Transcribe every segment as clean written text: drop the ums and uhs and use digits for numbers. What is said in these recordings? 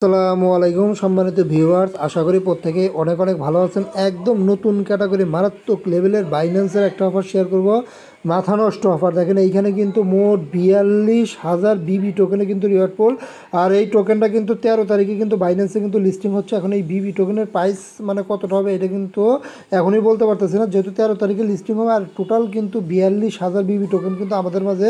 আসসালামু আলাইকুম সম্মানিত ভিউয়ার্স, আশা করি প্রত্যেকেই অনেক অনেক ভালো আছেন। একদম নতুন ক্যাটাগরি মারাত্মক লেভেলের বাইন্যান্সের একটা অফার শেয়ার করব, মাথা নষ্ট অফার। দেখেন এইখানে কিন্তু মোট 42,000 বিবি টোকেনে কিন্তু রিওয়ার্ড পোল। আর এই টোকেনটা কিন্তু 13 তারিখে কিন্তু বাইন্যান্সে কিন্তু লিস্টিং হচ্ছে। এখন এই বিবি টোকেনের প্রাইস মানে কতটা হবে এটা কিন্তু এখনই বলতে পারতেছি না, যেহেতু 13 তারিখে লিস্টিং হবে। আর টোটাল কিন্তু 42,000 বিবি টোকেন কিন্তু আমাদের মাঝে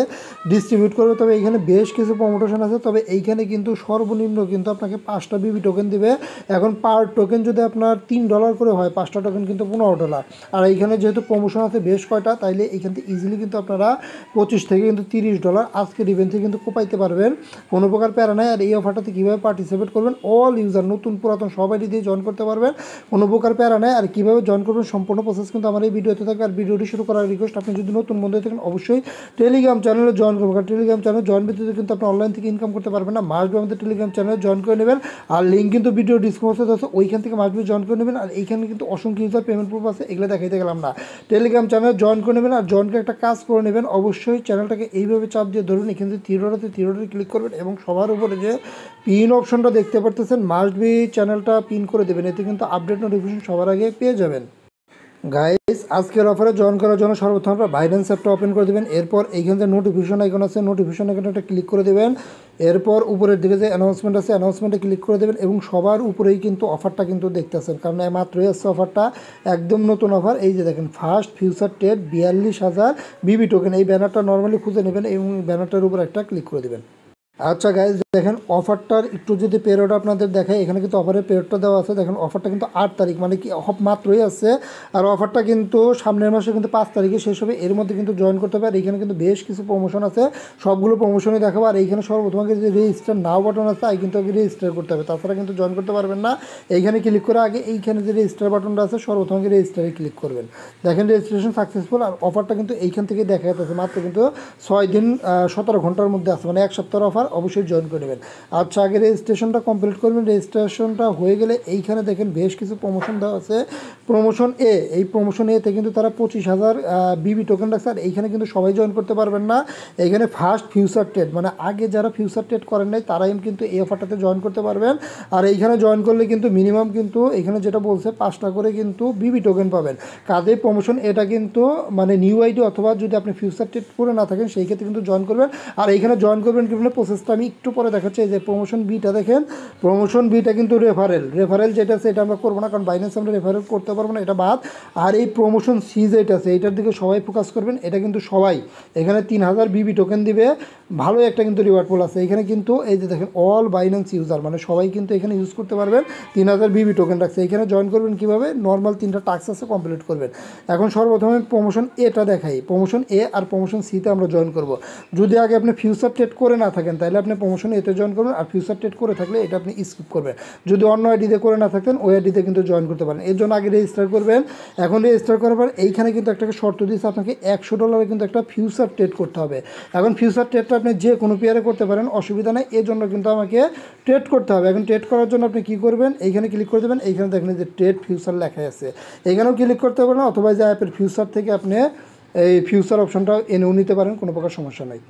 ডিস্ট্রিবিউট করবে। তবে এইখানে বেশ কিছু প্রমোশন আছে, তবে এইখানে কিন্তু সর্বনিম্ন কিন্তু আপনাকে 5টা বিবি টোকেন দিবে। এখন পার টোকেন যদি আপনার $3 করে হয়, 5টা টোকেন কিন্তু $15। আর এইখানে যেহেতু প্রমোশন আছে বেশ কয়টা, তাইলে এইখান থেকে ইজিলি কিন্তু আপনারা 25 থেকে কিন্তু $30 আজকের ইভেন্ট থেকে কিন্তু কোপাইতে পারবেন, কোনো প্রকার প্যারা নাই। আর এই অফারটাতে কীভাবে পার্টিসিপেট করবেন, অল ইউজার নতুন পুরাতন সবাই দিয়ে জয়েন করতে পারবেন, কোনো প্রকার প্যারা নাই। আর কীভাবে জয়েন করবেন সম্পূর্ণ প্রসেস কিন্তু আমার এই ভিডিওতে থাকবে। আর ভিডিওটি শুরু করার রিকোয়েস্ট, আপনি যদি নতুন বন্ধু থাকেন অবশ্যই টেলিগ্রাম চ্যানেলে জয়েন করবেন। কারণ টেলিগ্রাম চ্যানেল জয়েন ভিত্তিতে কিন্তু আপনি অনলাইন থেকে ইনকাম করতে পারবেন না, মাস্ট আমাদের টেলিগ্রাম চ্যানেলে জয়েন করে নেবেন। আর লিঙ্ক কিন্তু ভিডিও ডিসক্রিপশনে আছে, ওইখান থেকে মাস্ট জয়েন করে নেবেন। আর এইখানে কিন্তু অসংখ্য ইউজার পেমেন্ট প্রুফ আছে, এগুলো দেখাইতে গেলাম না। টেলিগ্রাম চ্যানেলে জয়েন করে নেবেন। আর জয়েন করে একটা কাজ করে নেবেন, অবশ্যই চ্যানেলটাকে এইভাবে চাপ দিয়ে ধরুন, এখানে থ্রি ডটে ক্লিক করবেন এবং সবার উপরে যে পিন অপশনটা দেখতে পারতেছেন মাস্ট বি চ্যানেলটা পিন করে দেবেন, এতে কিন্তু আপডেট নোটিফিকেশন সবার আগে পেয়ে যাবেন। গাইস, আজকের অফারে জয়েন করার জন্য সর্বপ্রথম আপনারা বাইন্যান্স অ্যাপটা ওপেন করে দেবেন। এরপর এইখানে যে নোটিফিকেশন আইকন আছে, নোটিফিকেশন আইকনে একটা ক্লিক করে দেবেন। এরপর উপরের দিকে যে অ্যানাউন্সমেন্ট আছে, অ্যানাউন্সমেন্টে ক্লিক করে দেবেন এবং সবার উপরেই কিন্তু অফারটা কিন্তু দেখতেছেন, কারণ মাত্রই আসছে অফারটা, একদম নতুন অফার। এই যে দেখেন, ফার্স্ট ফিউচার ট্রেড 42,000 বিবি টোকেন, এই ব্যানারটা নর্মালি খুঁজে নেবেন এবং ব্যানারটার উপর একটা ক্লিক করে দেবেন। আচ্ছা গাইজ, দেখেন অফারটার একটু যদি পেরিয়ড আপনাদের দেখায়, এখানে কিন্তু অফারের পেরিয়ডটা দেওয়া আছে। দেখেন অফারটা কিন্তু 8 তারিখ, মানে কি অফ মাত্রই আছে। আর অফারটা কিন্তু সামনের মাসে কিন্তু 5 তারিখে শেষ হবে, এর মধ্যে কিন্তু জয়েন করতে হবে। আর এইখানে কিন্তু বেশ কিছু প্রমোশন আছে, সবগুলো প্রমোশনই দেখাবো। আর এইখানে সর্বপ্রথম যে রেজিস্টার নাও বাটন আছে, কিন্তু আগে রেজিস্টার করতে হবে, তাছাড়া কিন্তু জয়েন করতে পারবেন না। এইখানে ক্লিক করে আগে এইখানে যে রেজিস্টার বাটনটা আছে, সর্বপ্রথম আগে রেজিস্টারে ক্লিক করবেন। দেখেন রেজিস্ট্রেশন সাকসেসফুল। আর অফারটা কিন্তু এইখান থেকে দেখা যাচ্ছে মাত্র কিন্তু 6 দিন 17 ঘন্টার মধ্যে আছে, মানে 1 সপ্তাহের অফার। অবশ্যই জয়েন করে নেবেন। আচ্ছা, আগে রেজিস্ট্রেশনটা কমপ্লিট করবেন। রেজিস্ট্রেশনটা হয়ে গেলে এইখানে দেখেন বেশ কিছু প্রমোশন দেওয়া আছে। প্রমোশন এ, এই প্রমোশন এতে কিন্তু তারা 25,000 বিবি টোকেন রাখছে। আর এইখানে কিন্তু সবাই জয়েন করতে পারবেন না। এইখানে ফার্স্ট ফিউচার ট্রেড, মানে আগে যারা ফিউচার ট্রেড করেন নাই তারাই কিন্তু এই অফারটাতে জয়েন করতে পারবেন। আর এইখানে জয়েন করলে কিন্তু মিনিমাম কিন্তু এখানে যেটা বলছে 5টা করে কিন্তু বিবি টোকেন পাবেন। কাজেই প্রমোশন এটা কিন্তু মানে নিউ আইডি, অথবা যদি আপনি ফিউচার ট্রেড করে না থাকেন সেই ক্ষেত্রে কিন্তু জয়েন করবেন। আর এইখানে জয়েন করবেন কিভাবে প্রসেসটা আমি একটু পরে দেখাচ্ছি। এই যে প্রমোশন বিটা দেখেন, প্রমোশন বিটা কিন্তু রেফারেল যেটা আছে এটা আমরা করবো না, কারণ বাইন্যান্স আমরা রেফারেল করতে পারবো না, এটা বাদ। আর এই প্রমোশন সি যেটা আছে এইটার দিকে সবাই ফোকাস করবেন। এটা কিন্তু সবাই এখানে 3,000 বিবি টোকেন দিবে, ভালো একটা কিন্তু রিওয়ার্ড পোল আছে এখানে কিন্তু। এই যে দেখেন অল বাইন্যান্স ইউজার, মানে সবাই কিন্তু এখানে ইউজ করতে পারবেন। 3,000 বিবি টোকেন রাখছে। এখানে জয়েন করবেন কীভাবে, নর্মাল 3টা টাস্ক আছে, কমপ্লিট করবেন। এখন সর্বপ্রথমে প্রমোশন এটা দেখাই, প্রমোশন এ আর প্রমোশন সিতে আমরা জয়েন করব। যদি আগে আপনি ফিউচার ট্রেড করে না থাকেন তাহলে আপনি প্রমোশন এতে জয়েন করবেন, আর ফিউচার ট্রেড করে থাকলে এটা আপনি স্কিপ করবেন। যদি অন্য আইডিতে করে না থাকেন ওই আইডিতে কিন্তু জয়েন করতে পারেন। এর জন্য আগে রেজিস্টার করবেন। এখন রেজিস্টার করার পর এইখানে কিন্তু একটা শর্ত দিয়েছে, আপনাকে $100 কিন্তু একটা ফিউচার ট্রেড করতে হবে। এখন ফিউচার ট্রেডটা আপনি যে কোনো পেয়ারে করতে পারেন, অসুবিধা নেই। এর জন্য কিন্তু আমাকে ট্রেড করতে হবে। এখন ট্রেড করার জন্য আপনি কী করবেন, এইখানে ক্লিক করে দেবেন। এইখানে দেখেন যে ট্রেড ফিউচার লেখা আছে, এখানেও ক্লিক করতে পারেন, অথবা যে অ্যাপের ফিউচার থেকে আপনি এই ফিউচার অপশনটা এনেও নিতে পারেন, কোনো প্রকার সমস্যা নাই।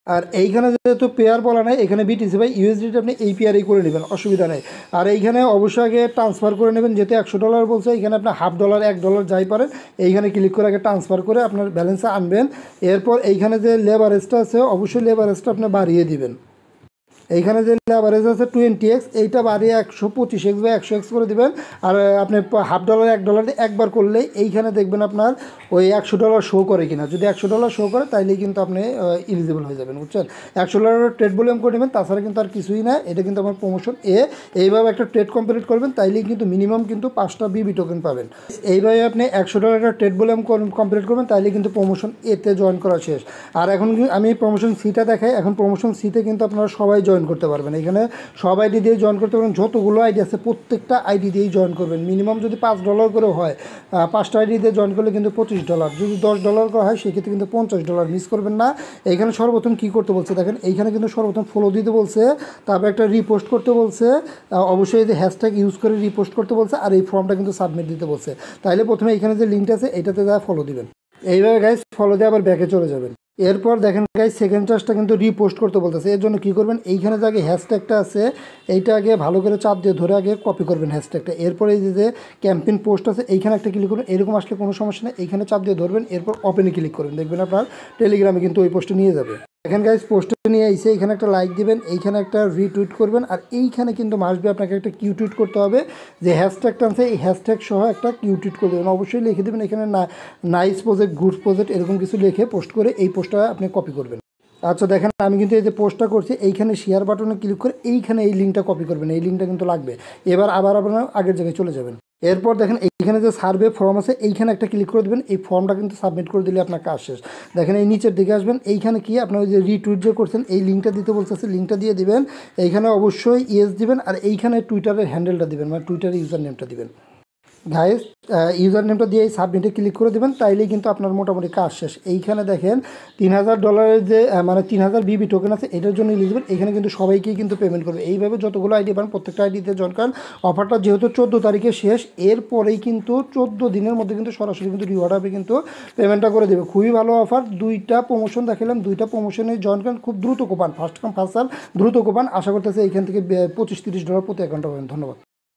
আর এইখানে যেহেতু পেয়ার বলা নেই, এখানে বিটিসি বাই ইউএসডিটি আপনি এই পেয়ারই করে নেবেন, অসুবিধা নেই। আর এইখানে অবশ্যই আগে ট্রান্সফার করে নেবেন, যেহেতু $100 বলছে। এইখানে আপনি $0.5 $1 যাই পারেন, এইখানে ক্লিক করে আগে ট্রান্সফার করে আপনার ব্যালেন্সে আনবেন। এরপর এইখানে যে লেভারেজটা আছে, অবশ্যই লেভারেজটা আপনি বাড়িয়ে দিবেন। এইখানে যে লেভারেজ আছে 20x, এইটা বাড়িয়ে 125x বা 100x করে দেবেন। আর আপনি $0.5 $1 একবার করলেই এইখানে দেখবেন আপনার ওই $100 শো করে কিনা। যদি $100 শো করে তাইলেই কিন্তু আপনি এলিজিবল হয়ে যাবেন, বুঝছেন। $100 ট্রেড ভলিউম করে নেবেন, তাছাড়া কিন্তু আর কিছুই না। এটা কিন্তু আমার প্রমোশন এ। এইভাবে একটা ট্রেড কমপ্লিট করবেন, তাইলেই কিন্তু মিনিমাম কিন্তু 5টা বিবি টোকেন পাবেন। এইভাবে আপনি $100 ট্রেড ভলিউম কমপ্লিট করবেন, তাইলে কিন্তু প্রমোশন এতে জয়েন করা শেষ। আর এখন আমি প্রমোশন সিটা দেখাই। এখন প্রমোশন সিতে কিন্তু আপনারা সবাই জয়েন করতে পারবেন। এখানে সব আইডি দিয়ে জয়েন করতে পারবেন, যতগুলো আইডি আছে প্রত্যেকটা আইডি দিয়েই জয়েন করবেন। মিনিমাম যদি $5 করে হয়, 5টা আইডি দিয়ে জয়েন করলে কিন্তু $25। যদি $10 করে হয় সেক্ষেত্রে কিন্তু $50, মিস করবেন না। এইখানে সর্বপ্রথম কী করতে বলছে দেখেন, এইখানে কিন্তু সর্বপ্রথম ফলো দিতে বলছে, তারপর একটা রিপোস্ট করতে বলছে। অবশ্যই যে হ্যাশট্যাগ ইউজ করে রিপোস্ট করতে বলছে, আর এই ফর্মটা কিন্তু সাবমিট দিতে বলছে। তাইলে প্রথমে এইখানে যে লিঙ্কটা আছে এইটাতে যা ফলো দিবেন। এইভাবে গাইজ ফলো দিয়ে আবার ব্যাকে চলে যাবেন। এরপর দেখেন গাইস সেকেন্ড চার্জটা কিন্তু রিপোস্ট করতে বলতেছে। এর জন্য কী করবেন, এইখানে যে আগে হ্যাশট্যাগটা আছে এইটা আগে ভালো করে চাপ দিয়ে ধরে আগে কপি করবেন হ্যাশট্যাগটা। এরপর এই যে ক্যাম্পেইন পোস্ট আছে এইখানে একটা ক্লিক করবেন, এরকম আসলে কোনো সমস্যা নেই, এইখানে চাপ দিয়ে ধরবেন, এরপর ওপেনে ক্লিক করবেন, দেখবেন আপনার টেলিগ্রামে কিন্তু ওই পোস্টে নিয়ে যাবে। দেখেন গাইস পোস্টে নিয়ে এসে এইখানে একটা লাইক দিবেন, এইখানে একটা রিটুইট করবেন, আর এইখানে কিন্তু মাস্ট বি আপনাকে একটা কিউ টুইট করতে হবে। যে হ্যাশট্যাগটা আছে এই হ্যাশট্যাগ সহ একটা কিউ টুইট করে দেবেন, অবশ্যই লিখে দেবেন এখানে নাইস প্রজেক্ট, গুড প্রজেক্ট এরকম কিছু লিখে পোস্ট করে এই পোস্টটা আপনি কপি করবেন। আচ্ছা দেখেন আমি কিন্তু এই যে পোস্টটা করছি এইখানে শেয়ার বাটনে ক্লিক করে এইখানে এই লিঙ্কটা কপি করবেন, এই লিঙ্কটা কিন্তু লাগবে। এবার আবার আপনার আগের জায়গায় চলে যাবেন। এরপর দেখেন এইখানে যে সার্ভে ফর্ম আছে এইখানে একটা ক্লিক করে দেবেন, এই ফর্মটা কিন্তু সাবমিট করে দিলে আপনার কাজ শেষ। দেখেন এই নিচের দিকে আসবেন, এইখানে কি আপনার ওই যে রিটুইট যে করছেন এই লিঙ্কটা দিতে বলতেছে, লিঙ্কটা দিয়ে দিবেন, এইখানে অবশ্যই ইয়েস দিবেন, আর এইখানে টুইটারের হ্যান্ডেলটা দিবেন, মানে টুইটারের ইউজার নেমটা দিবেন। গাইস ইউজার নেমটা দিয়ে এই সাবমিটে ক্লিক করে দেবেন, তাইলেই কিন্তু আপনার মোটামুটি কাজ শেষ। এইখানে দেখেন $3000 যে মানে 3000 বিবি টোকেন আছে এটার জন্য এলিজিবল, এখানে কিন্তু সবাইকেই কিন্তু পেমেন্ট করবে। এইভাবে যতগুলো আইডি পান প্রত্যেকটা আইডিতে জয়েন করেন। অফারটা যেহেতু 14 তারিখে শেষ, এরপরেই কিন্তু 14 দিনের মধ্যে কিন্তু সরাসরি কিন্তু রিওয়ার্ড হবে, কিন্তু পেমেন্টটা করে দেবে। খুবই ভালো অফার, দুইটা প্রমোশন দেখালাম, দুইটা প্রমোশনে জয়েন করেন, খুব দ্রুত কোপান, ফার্স্ট কাম ফার্স্ট সার্ভ, দ্রুত কোপান। আশা করতেছে এইখান থেকে $25-30 প্রতি অ্যাকাউন্টে পাবেন। ধন্যবাদ।